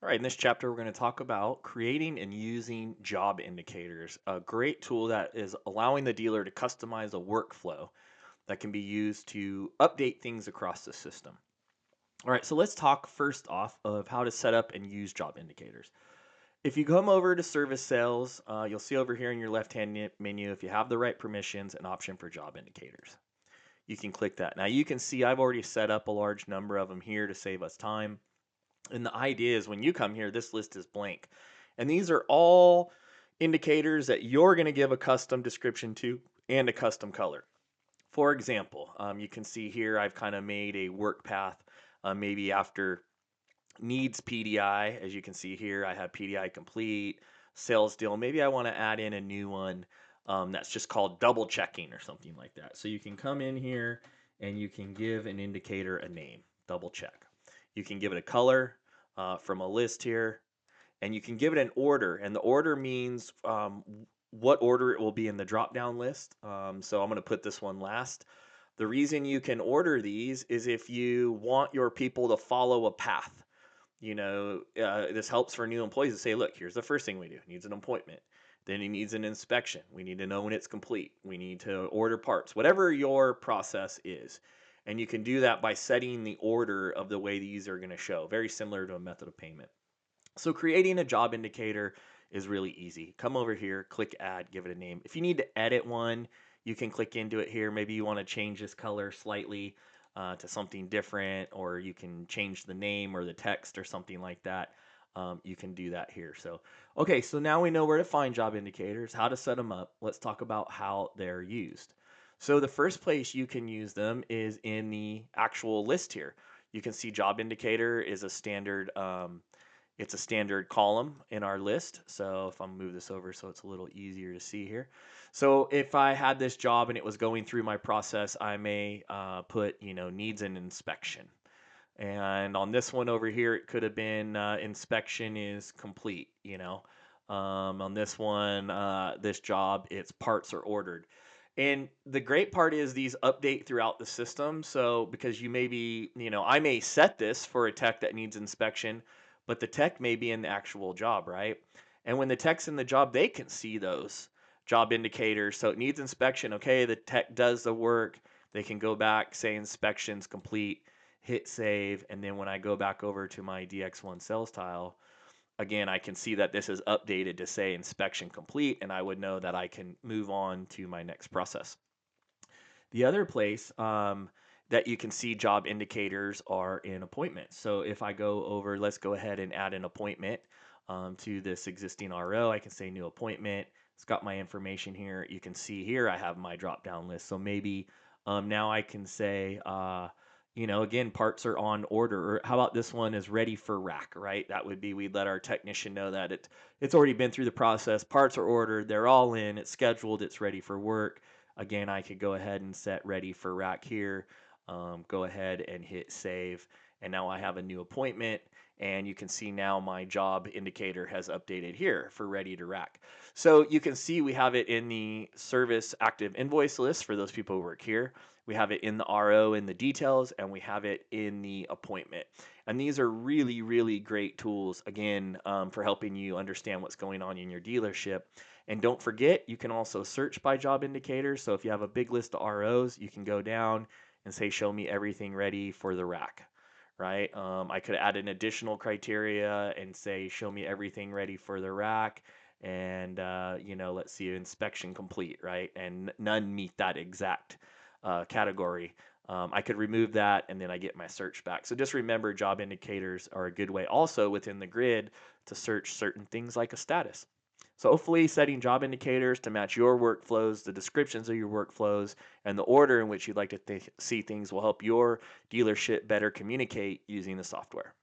All right, in this chapter, we're going to talk about creating and using job indicators, a great tool that is allowing the dealer to customize a workflow that can be used to update things across the system. All right, so let's talk first off of how to set up and use job indicators. If you come over to service sales, you'll see over here in your left hand menu, if you have the right permissions, an option for job indicators. You can click that. Now you can see I've already set up a large number of them here to save us time. And the idea is when you come here, this list is blank. And these are all indicators that you're going to give a custom description to and a custom color. For example, you can see here I've kind of made a work path maybe after needs PDI. As you can see here, I have PDI complete, sales deal. Maybe I want to add in a new one that's just called double checking or something like that. So you can come in here and you can give an indicator a name, double check. You can give it a color from a list here, and you can give it an order. And the order means what order it will be in the drop down list. So I'm going to put this one last. The reason you can order these is if you want your people to follow a path. This helps for new employees to say, look, here's the first thing we do. He needs an appointment. Then he needs an inspection. We need to know when it's complete. We need to order parts, whatever your process is. And you can do that by setting the order of the way these are going to show, very similar to a method of payment. So creating a job indicator is really easy. Come over here, click add, give it a name. If you need to edit one, you can click into it here. Maybe you want to change this color slightly to something different, or you can change the name or the text or something like that. You can do that here. Okay, so now we know where to find job indicators, how to set them up. Let's talk about how they're used. So the first place you can use them is in the actual list here. You can see job indicator is a standard it's a standard column in our list. So if I move this over so it's a little easier to see here. So if I had this job and it was going through my process, I may put, needs an inspection. And on this one over here, it could have been inspection is complete. On this one, this job, its parts are ordered. And the great part is these update throughout the system. So because I may set this for a tech that needs inspection, but the tech may be in the actual job, right? And when the tech's in the job, they can see those job indicators. So it needs inspection. Okay, the tech does the work. They can go back, say inspection's complete, hit save, and then when I go back over to my DX1 sales tile, again, I can see that this is updated to say inspection complete, and I would know that I can move on to my next process. The other place that you can see job indicators are in appointments. So if I go over, let's go ahead and add an appointment to this existing RO. I can say new appointment. It's got my information here. You can see here I have my drop down list. So maybe now I can say, again, parts are on order. Or how about this one is ready for rack, right? That would be we'd let our technician know that it's already been through the process. Parts are ordered. They're all in. It's scheduled. It's ready for work. Again, I could go ahead and set ready for rack here. Go ahead and hit save. And now I have a new appointment, and you can see now my job indicator has updated here for ready to rack. So you can see we have it in the service active invoice list for those people who work here. We have it in the RO in the details, and we have it in the appointment. And these are really, really great tools, again, for helping you understand what's going on in your dealership. And don't forget, you can also search by job indicators. So if you have a big list of ROs, you can go down and say, show me everything ready for the rack, right? I could add an additional criteria and say, show me everything ready for the rack. And, let's see, inspection complete, right? And none meet that exact category. I could remove that and then I get my search back. So just remember, job indicators are a good way also within the grid to search certain things like a status. So hopefully setting job indicators to match your workflows, the descriptions of your workflows, and the order in which you'd like to see things will help your dealership better communicate using the software.